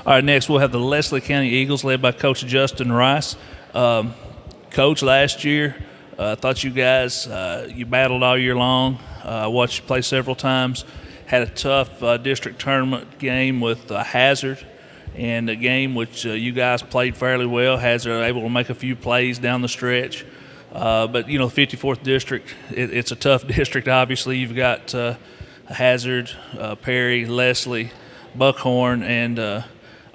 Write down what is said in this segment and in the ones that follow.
All right, next we'll have the Leslie County Eagles led by Coach Justin Rice. Coach, last year, I thought you guys, you battled all year long. Watched you play several times. Had a tough district tournament game with Hazard, and a game which you guys played fairly well. Hazard able to make a few plays down the stretch. But, the 54th district, it's a tough district, obviously. You've got Hazard, Perry, Leslie, Buckhorn, and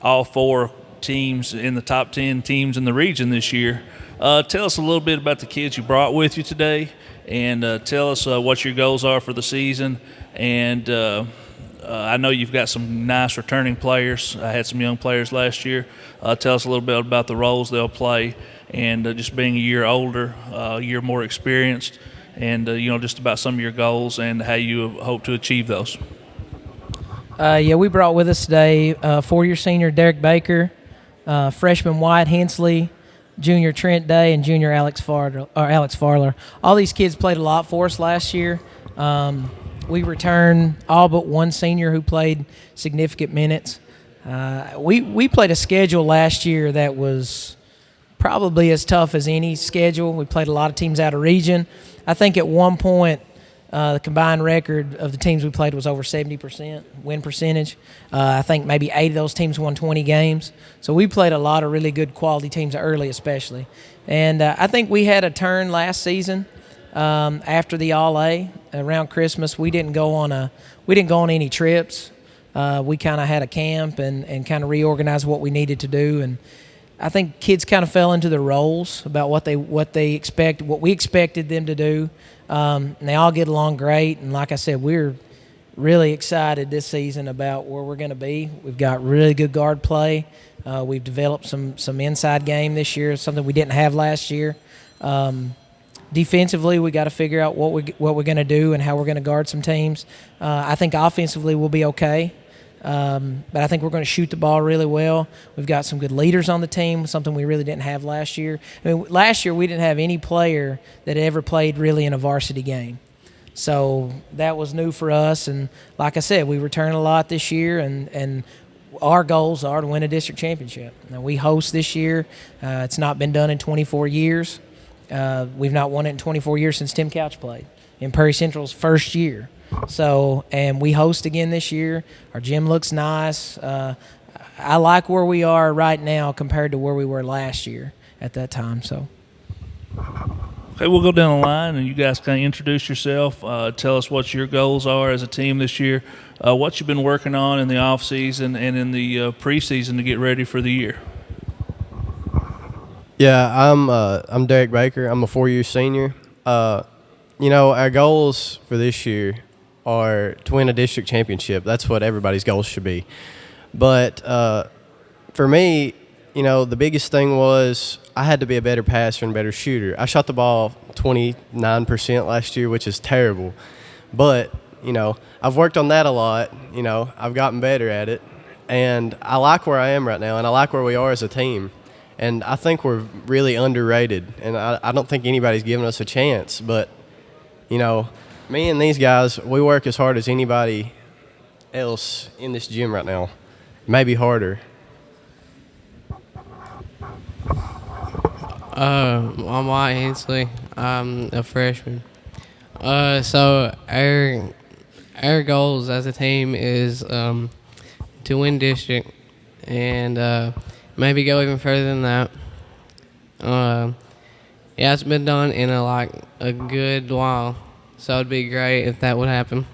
all four teams in the top 10 teams in the region this year. Tell us a little bit about the kids you brought with you today, and tell us what your goals are for the season. And I know you've got some nice returning players. I had some young players last year. Tell us a little bit about the roles they'll play, and just being a year older, a year more experienced, and just about some of your goals and how you hope to achieve those. We brought with us today four-year senior Derek Baker, freshman Wyatt Hensley, junior Trent Day, and junior Alex Farler. All these kids played a lot for us last year. We returned all but one senior who played significant minutes. We played a schedule last year that was probably as tough as any schedule. We played a lot of teams out of region. I think at one point the combined record of the teams we played was over 70% win percentage. I think maybe 8 of those teams won 20 games. So we played a lot of really good quality teams early especially. And I think we had a turn last season after the All-A around Christmas. We didn't go on any trips. We kind of had a camp and kind of reorganized what we needed to do. And I think kids kind of fell into their roles about what we expected them to do. And they all get along great. And like I said, we're really excited this season about where we're going to be. We've got really good guard play. We've developed some inside game this year, something we didn't have last year. Defensively, we got to figure out what we're going to do and how we're going to guard some teams. I think offensively we'll be okay. But I think we're going to shoot the ball really well. We've got some good leaders on the team, something we really didn't have last year. I mean, last year we didn't have any player that ever played really in a varsity game. So that was new for us. And like I said, we returned a lot this year, and our goals are to win a district championship. Now, we host this year. It's not been done in 24 years. We've not won it in 24 years since Tim Couch played in Prairie Central's first year. So, and we host again this year. Our gym looks nice. I like where we are right now compared to where we were last year at that time. So, okay, we'll go down the line, and you guys kind of introduce yourself. Tell us what your goals are as a team this year. What you've been working on in the off season and in the preseason to get ready for the year. Yeah, I'm Derek Baker. I'm a 4-year senior. Our goals for this year are to win a district championship. That's what everybody's goals should be. But for me, the biggest thing was I had to be a better passer and better shooter. I shot the ball 29% last year, which is terrible. But, I've worked on that a lot. I've gotten better at it. And I like where I am right now, and I like where we are as a team. And I think we're really underrated, and I don't think anybody's giving us a chance. But, me and these guys, we work as hard as anybody else in this gym right now, maybe harder. I'm Wyatt Hensley. I'm a freshman. So our goals as a team is to win district and maybe go even further than that. It's been done in a good while, so it'd be great if that would happen.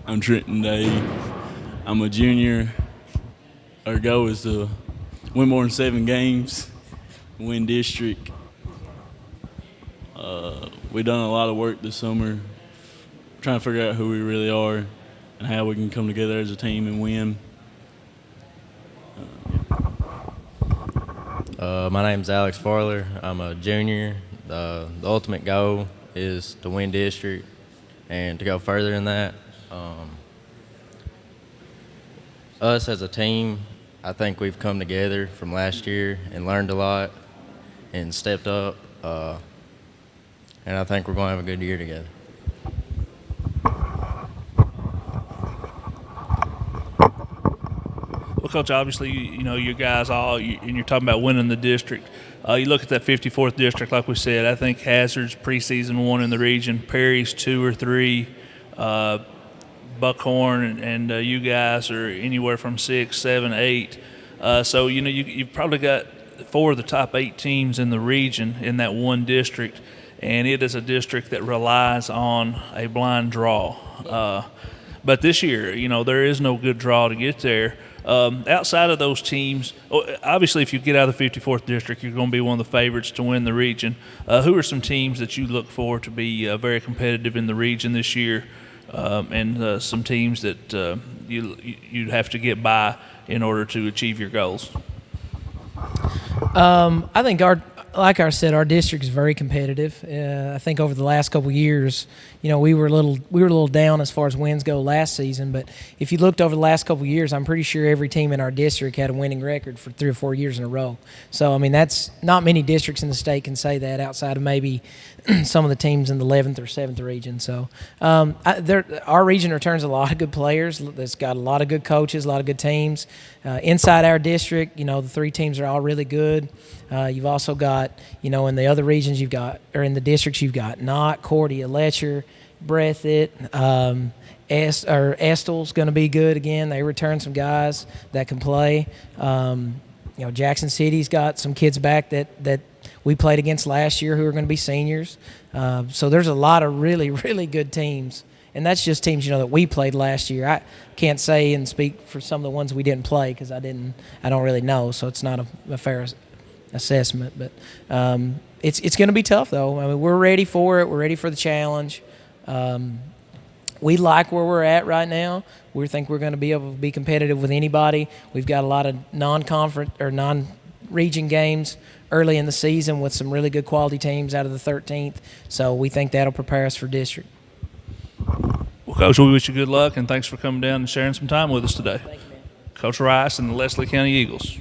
I'm Trenton Day. I'm a junior. Our goal is to win more than 7 games, win district. We've done a lot of work this summer, trying to figure out who we really are and how we can come together as a team and win. My name's Alex Farler. I'm a junior. The ultimate goal is to win district and to go further than that. Us as a team, I think we've come together from last year and learned a lot and stepped up. And I think we're going to have a good year together. Well, Coach, obviously, you know, you guys and you're talking about winning the district. You look at that 54th district, like we said, I think Hazard's preseason 1 in the region, Perry's 2 or 3, Buckhorn and you guys are anywhere from 6, 7, 8. So, you know, you've probably got 4 of the top 8 teams in the region in that one district, and it is a district that relies on a blind draw. But this year, you know, there is no good draw to get there. Outside of those teams, obviously, if you get out of the 54th district, you're going to be one of the favorites to win the region. Who are some teams that you look for to be very competitive in the region this year, and some teams that you'd have to get by in order to achieve your goals? I think like I said, our district is very competitive. I think over the last couple of years, you know, we were a little down as far as wins go last season. But if you looked over the last couple of years, I'm pretty sure every team in our district had a winning record for 3 or 4 years in a row. So I mean, that's not many districts in the state can say that outside of maybe some of the teams in the 11th or 7th region. So our region returns a lot of good players. It's got a lot of good coaches, a lot of good teams. Inside our district, you know, the 3 teams are all really good. You've also got, you know, in the other regions in the districts, you've got Knott, Cordia, Letcher, Breathitt, Estel's going to be good again. They return some guys that can play. You know, Jackson City's got some kids back that we played against last year who are going to be seniors. So there's a lot of really, really good teams. And that's just teams, you know, that we played last year. I can't say and speak for some of the ones we didn't play because I don't really know. So it's not a fair assessment. But it's going to be tough, though. I mean, we're ready for it. We're ready for the challenge. We like where we're at right now. We think we're going to be able to be competitive with anybody. We've got a lot of non-conference or non-region games early in the season with some really good quality teams out of the 13th. So we think that'll prepare us for district. Well, Coach, we wish you good luck, and thanks for coming down and sharing some time with us today. Thank you, man. Coach Rice and the Leslie County Eagles.